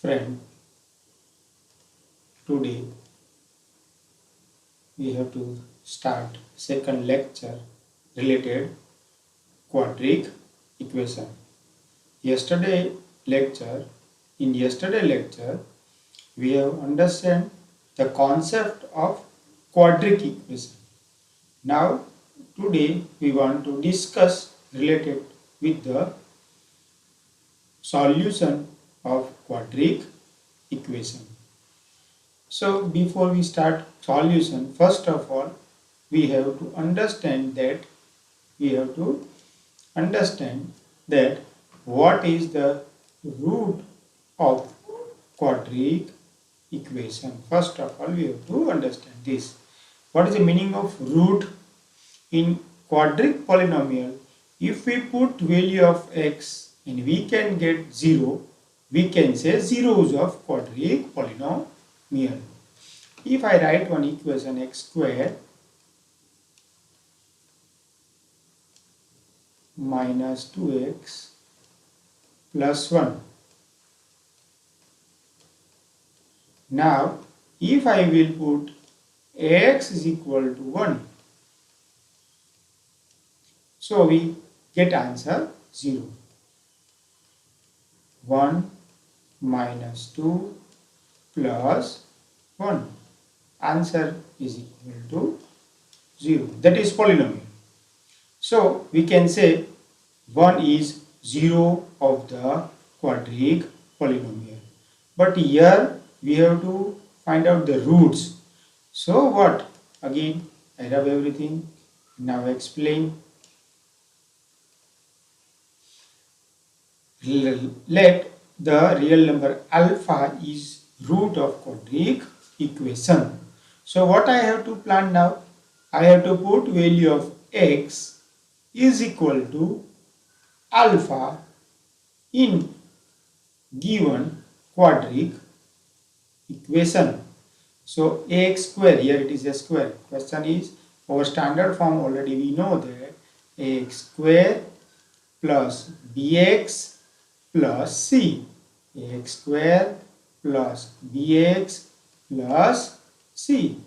Friend, today we have to start second lecture related quadratic equation. Yesterday lecture, in yesterday lecture, we have understand the concept of quadratic equation. Now today we want to discuss related with the solution of quadratic equation. So before we start solution, first of all, we have to understand that what is the root of quadratic equation. First of all, we have to understand this. What is the meaning of root in quadratic polynomial? If we put value of x and we can get 0, we can say zeros of quadratic polynomial. If I write one equation x square minus 2x plus 1. Now, if I will put x is equal to 1, so we get answer 0. 1 minus 2 plus 1. Answer is equal to 0. That is polynomial. So we can say 1 is 0 of the quadratic polynomial. But here we have to find out the roots. So what? Again, I have everything. Now explain. Let the real number alpha is root of quadratic equation. So what I have to plan now? I have to put value of x is equal to alpha in given quadratic equation. So ax square, here it is a square. Question is, our standard form already we know that ax square plus bx plus c. Ax square plus bx plus c.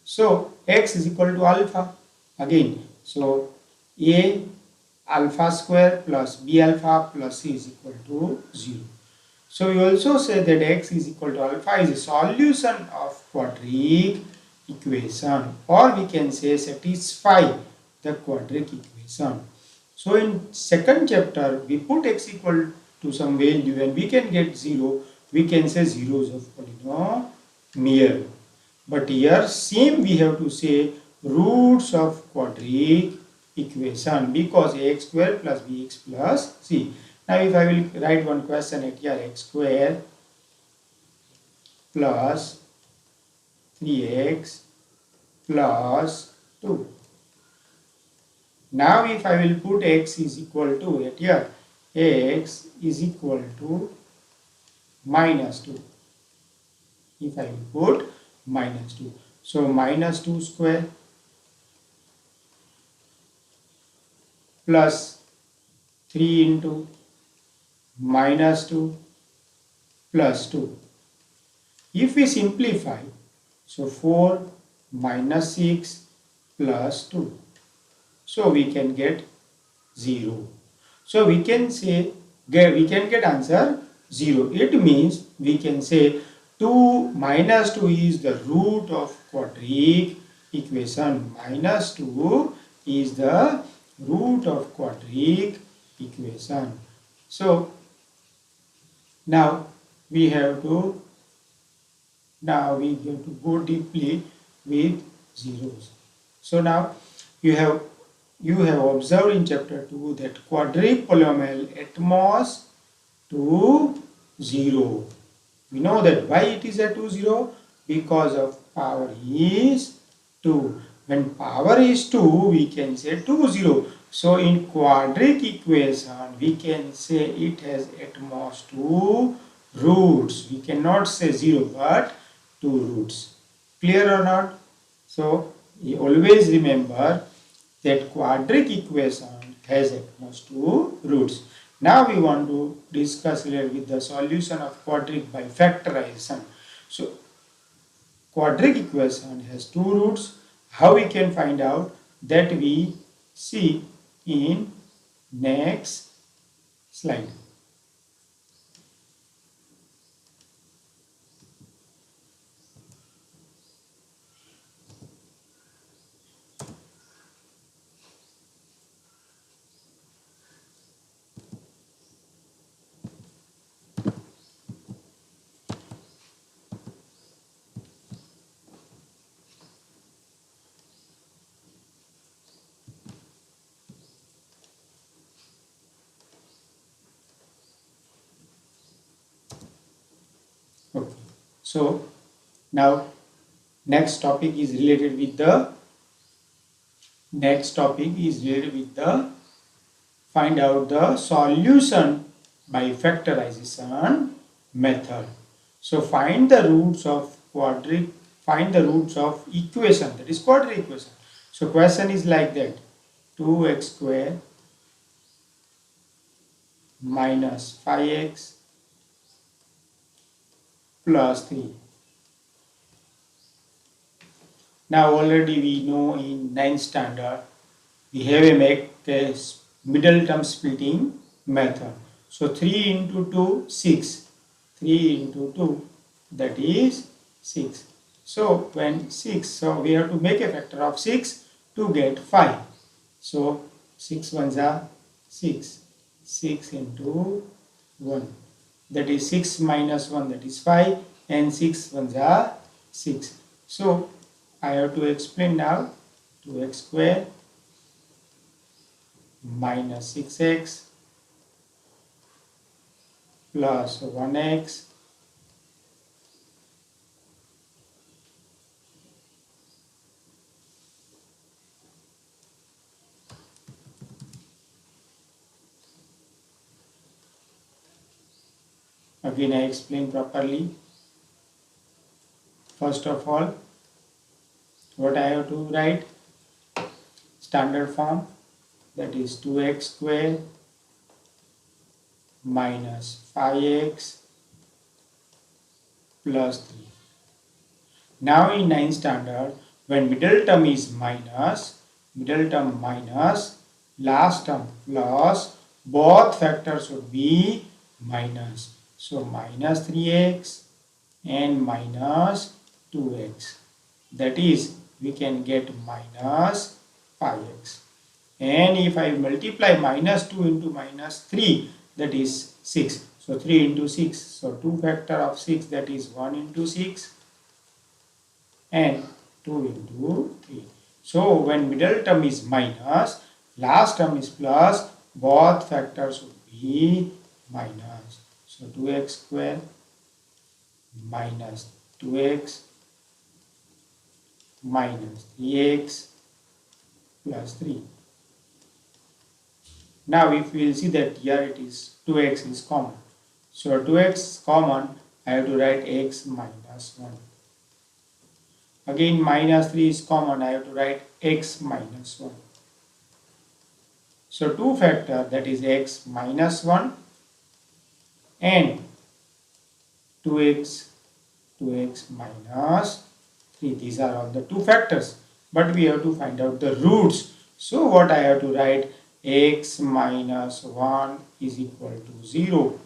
So x is equal to alpha again. So a alpha square plus b alpha plus c is equal to 0. So we also say that x is equal to alpha is a solution of quadratic equation, or we can say satisfy the quadratic equation. So in second chapter we put x equal to some value and we can get 0. We can say zeros of polynomial. But here same we have to say roots of quadratic equation, because ax square plus bx plus c. Now if I will write one question at here, x square plus 3x plus 2. Now if I will put x is equal to at here, x is equal to minus 2. If I will put minus 2. So minus 2 square plus 3 into minus 2 plus 2. If we simplify, so 4 minus 6 plus 2. So we can get 0. So we can say we can get answer 0. It means we can say 2 minus 2 is the root of quadratic equation. Minus 2 is the root of quadratic equation. So now we have to go deeply with zeros. So now you have observed in chapter 2 that quadratic polynomial at most to 0. We know that why it is at 2 0, because of power is 2. When power is 2, we can say 2 0. So in quadratic equation we can say it has at most 2 roots. We cannot say 0 but 2 roots. Clear or not? So you always remember that quadratic equation has at most 2 roots. Now we want to discuss related with the solution of quadric by factorization. So quadric equation has two roots. How we can find out that we see in next slide. Okay. So now next topic is related with the find out the solution by factorization method. So find the roots of equation, that is quadric equation. So question is like that: 2x square minus 5x plus 3. Now already we know in 9th standard we have a middle term splitting method. So 3 into 2, 6. 3 into 2, that is 6. So when 6, so we have to make a factor of 6 to get 5. So 6 ones are 6. 6 into 1. That is 6 minus 1, that is 5. And 6 ones are 6. So I have to explain now. 2x square minus 6x plus 1x again I explain properly. First of all, what I have to write? Standard form, that is 2x square minus 5x plus 3. Now in 9th standard, when middle term is minus, last term plus, both factors should be minus. So minus 3x and minus 2x. That is, we can get minus 5x. And if I multiply minus 2 into minus 3, that is 6. So 3 into 6. So 2 factor of 6, that is 1 into 6 and 2 into 3. So when middle term is minus, last term is plus, both factors would be minus. So 2x square minus 2x minus 3x plus 3. Now if we will see that here it is 2x is common. So 2x common, I have to write x minus 1. Again minus 3 is common, I have to write x minus 1. So 2 factor, that is x minus 1 and 2x minus 3. These are all the 2 factors. But we have to find out the roots. So what I have to write? X minus 1 is equal to 0.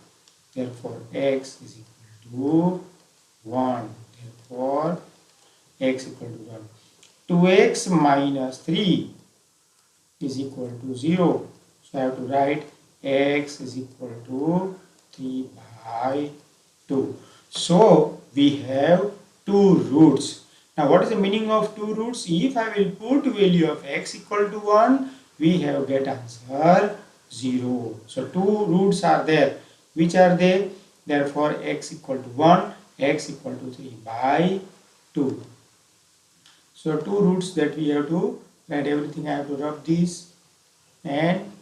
Therefore x is equal to 1. Therefore x equal to 1. 2x minus 3 is equal to 0. So I have to write x is equal to 3 by 2. So we have 2 roots. Now what is the meaning of 2 roots? If I will put value of x equal to 1, we have get answer 0. So 2 roots are there. Which are they? Therefore x equal to 1, x equal to 3 by 2. So 2 roots that we have to write. Everything I have to rub this, and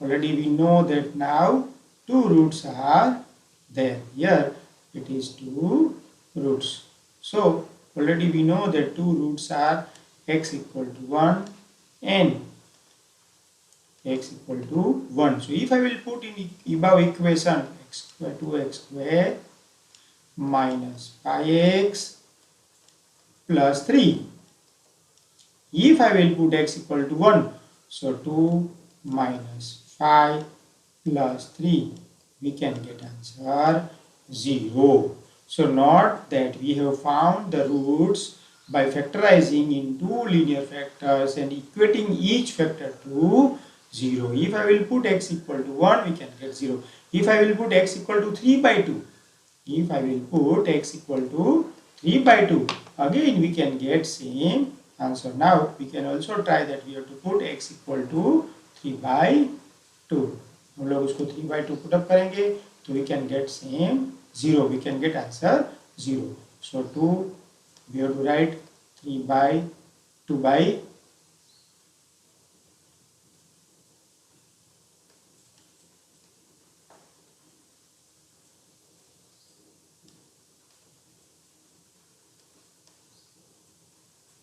already we know that now 2 roots are there. Here it is 2 roots. So already we know that 2 roots are x equal to 1 and x equal to 1. So if I will put in above equation x square 2x square minus 5x plus 3. If I will put x equal to 1, so 2 minus 5 plus 3, we can get answer 0. So not that we have found the roots by factorizing in two linear factors and equating each factor to 0. If I will put x equal to 1, we can get 0. If I will put x equal to 3 by 2, if I will put x equal to 3 by 2, again we can get same answer. Now we can also try that we have to put x equal to 3 by 2. हम लोग उसको 3 by 2 put up करेंगे तो we can get same 0. We can get answer 0. So 2 we have to write 3 by 2 by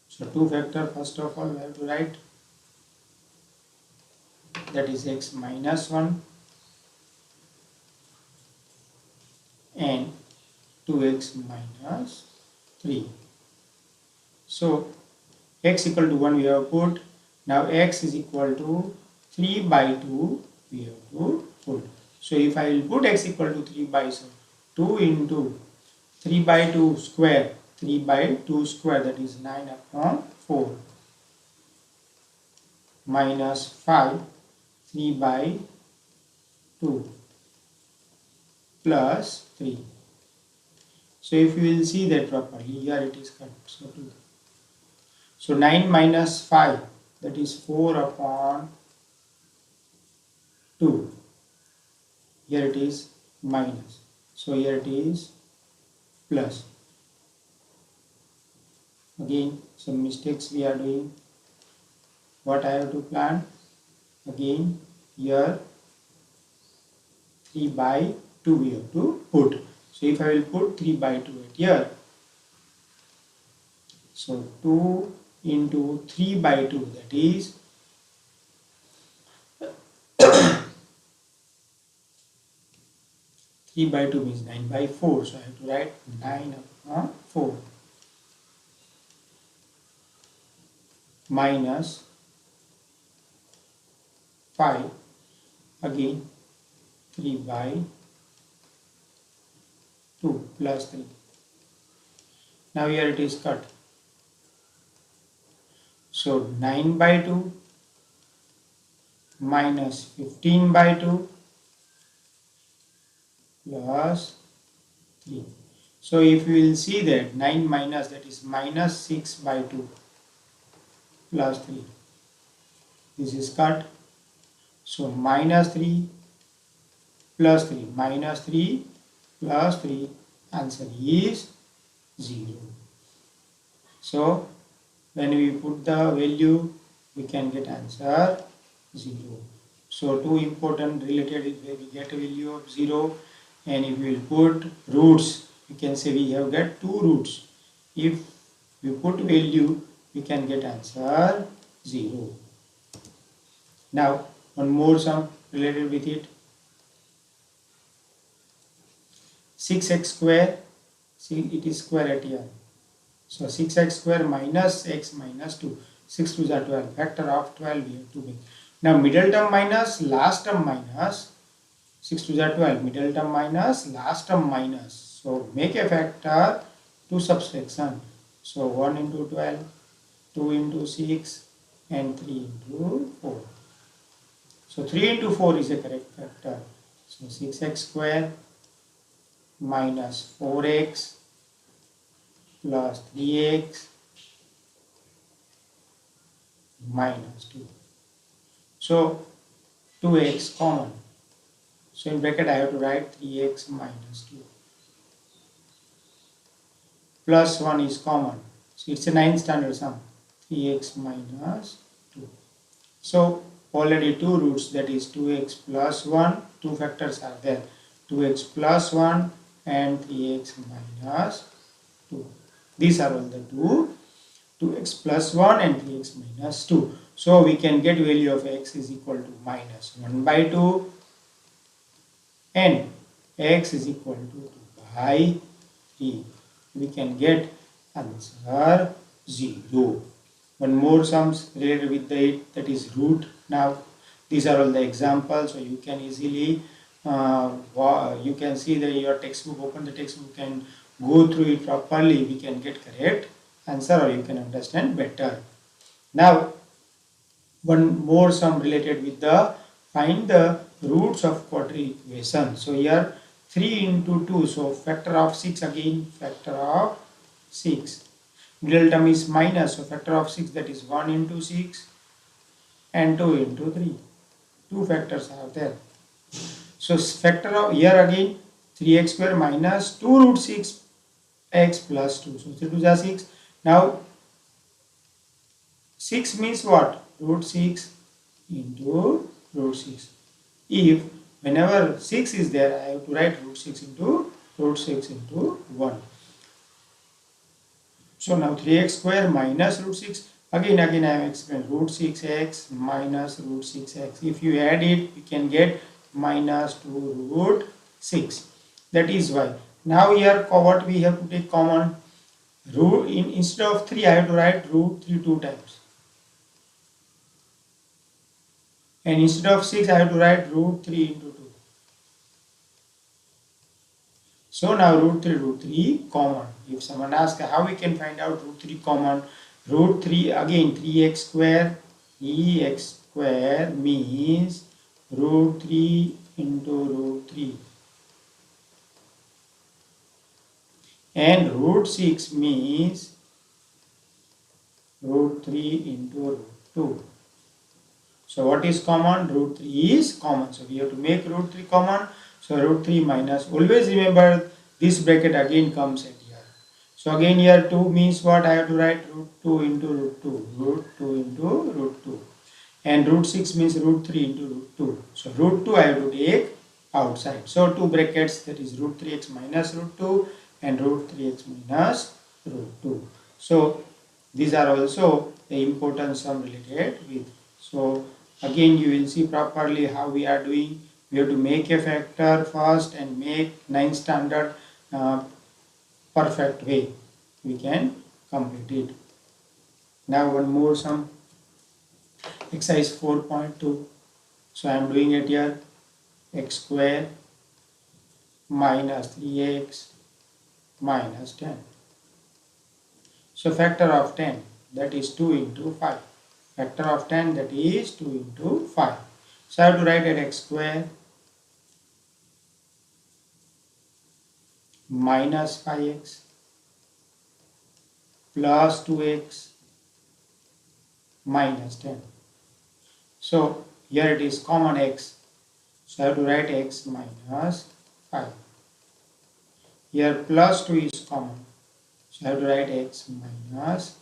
so 2 factor. First of all we have to write, that is x minus 1 and 2x minus 3. So x equal to 1 we have put. Now x is equal to 3 by 2 we have to put. So if I will put x equal to 3 by 2 into 3 by 2 square, 3 by 2 square, that is 9 upon 4 minus 5, 3 by 2 plus 3. So if you will see that properly, here it is cut. So 9 minus 5, that is 4 upon 2. Here it is minus. So here it is plus. Again some mistakes we are doing. What I have to plan? Again here 3 by 2 we have to put. So if I will put 3 by 2 at here, so 2 into 3 by 2, that is 3 by 2 means 9 by 4. So I have to write 9 upon 4 minus 5, again 3 by 2 plus 3. Now here it is cut. So 9 by 2 minus 15 by 2 plus 3. So if you will see that 9 minus, that is minus 6 by 2 plus 3. This is cut. So minus 3 plus 3, minus 3 plus 3, answer is 0. So when we put the value, we can get answer 0. So two important related is where we get a value of 0, and if we will put roots, we can say we have got two roots. If we put value, we can get answer 0. Now one more sum related with it. 6x square, see it is square at here. So 6x square minus x minus 2. 6 2s are 12. Factor of 12 we have to make. Now middle term minus last term minus. 6 2s are 12. Middle term minus last term minus. So make a factor to subtraction. So 1 into 12, 2 into 6 and 3 into 4. So 3 into 4 is a correct factor. So 6x square minus 4x plus 3x minus 2. So 2x common. So in bracket I have to write 3x minus 2. Plus 1 is common. So it's a 9th standard sum. 3x minus 2. So already two roots, that is 2x plus 1. Two factors are there. 2x plus 1 and 3x minus 2. These are all the two. 2x plus 1 and 3x minus 2. So we can get value of x is equal to minus 1 by 2 and x is equal to 2 by 3. We can get answer 0. One more sums related with the 8, that is root. Now these are all the examples, so you can easily you can see that your textbook, open the textbook and go through it properly. We can get correct answer or you can understand better. Now one more sum related with the find the roots of quadratic equation. So here 3 into 2, so factor of 6 again, factor of 6. Middle term is minus, so factor of 6, that is 1 into 6 and 2 into 3. Two factors are there. So factor of here again 3x square minus 2 root 6 x plus 2. So 3 2 is 6. Now 6 means what? Root 6 into root 6. If whenever 6 is there, I have to write root 6 into root 6 into 1. So now 3x square minus root 6. Again I have explained root 6x minus root 6x. If you add it, you can get minus 2 root 6. That is why. Now here what we have to take common? Root instead of 3, I have to write root 3 2 times. And instead of 6, I have to write root 3 into 2. So now root 3 common. If someone asks how we can find out root 3 common, root 3 again 3x square, 3x square means root 3 into root 3. And root 6 means root 3 into root 2. So what is common? Root 3 is common. So we have to make root 3 common. So root 3 minus, always remember this bracket again comes at here. So again here 2 means what? I have to write root 2 into root 2. Root 2 into root 2. And root 6 means root 3 into root 2. So root 2 I have to take outside. So two brackets, that is root 3x minus root 2 and root 3x minus root 2. So these are also the important sum related with. So again you will see properly how we are doing. We have to make a factor first and make 9 standard perfect way. We can complete it. Now one more sum. Exercise 4.2. So I am doing it here. X square minus 3x minus 10. So factor of 10, that is 2 into 5. Factor of 10, that is 2 into 5. So I have to write at x square minus 5x plus 2x minus 10. So here it is common x. So I have to write x minus 5. Here plus 2 is common. So I have to write x minus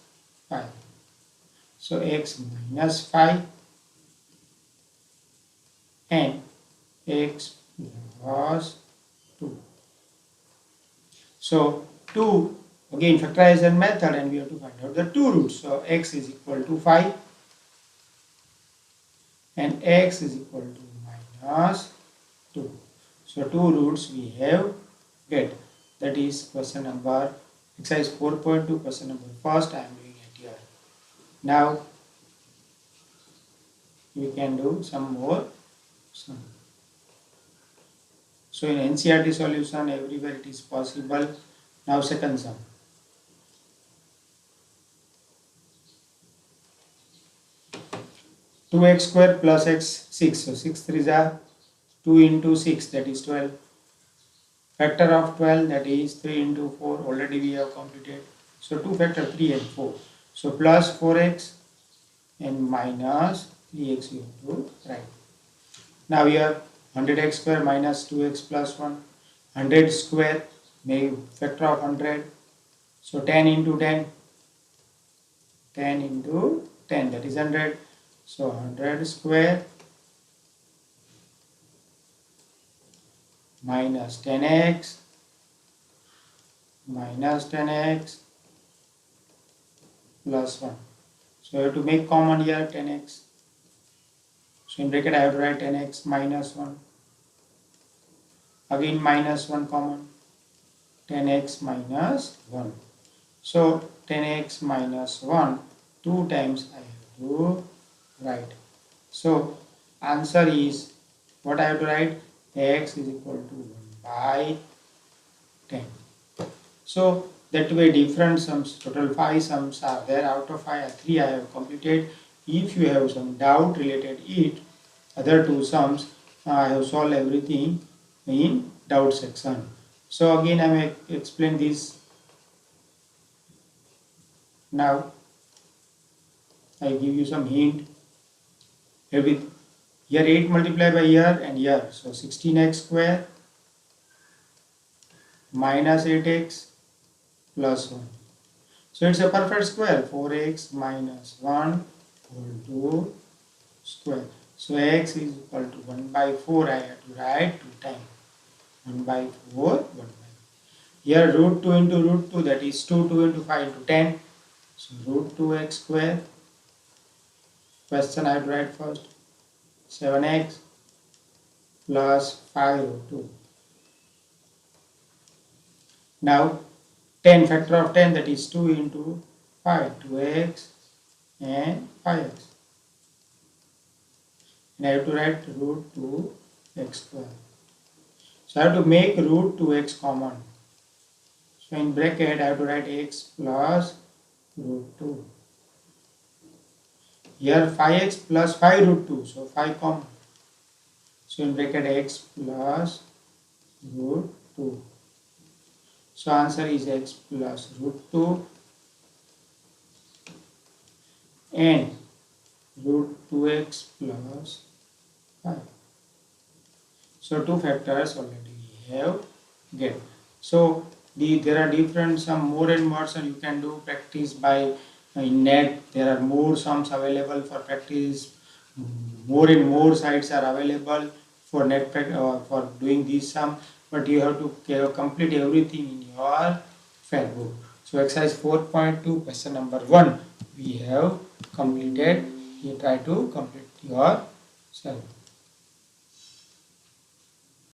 5. So x minus 5 and x plus 2. So 2, again factorization method, and we have to find out the two roots. So x is equal to 5 and x is equal to minus 2. So two roots we have get. That is question number, exercise 4.2, question number first. I am doing it here. Now we can do some more sum. So in NCERT solution, everywhere it is possible. Now second sum. Two x square plus x 6. So 6 3s are 2 into 6, that is 12. Factor of 12, that is 3 into 4. Already we have completed. So 2 factor 3 and 4. So plus 4x and minus 3x you have to write. Now here 100x square minus 2x plus 1. 100 square, make factor of 100. So 10 into 10. 10 into 10, that is 100. So 100 square minus 10x minus 10x plus 1. So I have to make common here 10x. So in bracket I have to write 10x minus 1. Again minus 1 common. 10x minus 1. So 10x minus 1, 2 times I have to write. So answer is, what I have to write? X is equal to 1 by 10. So that way different sums, total 5 sums are there. Out of 5, 3 I have completed. If you have some doubt related it, other 2 sums, I have solved everything in doubt section. So again I may explain this. Now I give you some hint. Here 8 multiplied by here and here. So 16x square minus 8x plus 1. So it's a perfect square. 4x minus 1 whole to square. So x is equal to 1 by 4. I have to write 2 times. 1 by 4, 1 by 4. Here root 2 into root 2, that is 2 into 5 into 10. So root 2x square. Question I have to write first. 7x plus 5 root 2. Now 10 factor of 10, that is 2 into 5, 2x and 5x. And I have to write root 2x square. So I have to make root 2x common. So in bracket I have to write x plus root 2. Here 5x plus 5 root 2, so 5 common. So in bracket x plus root 2. So answer is x plus root 2 and root 2x plus 5. So 2 factors already we have get. So there are different some more and more, so you can do practice by in net. There are more sums available for practice. More and more sites are available for net for doing this sum, but you have to complete everything in your fact book. So exercise 4.2 question number 1 we have completed. You try to complete yourself.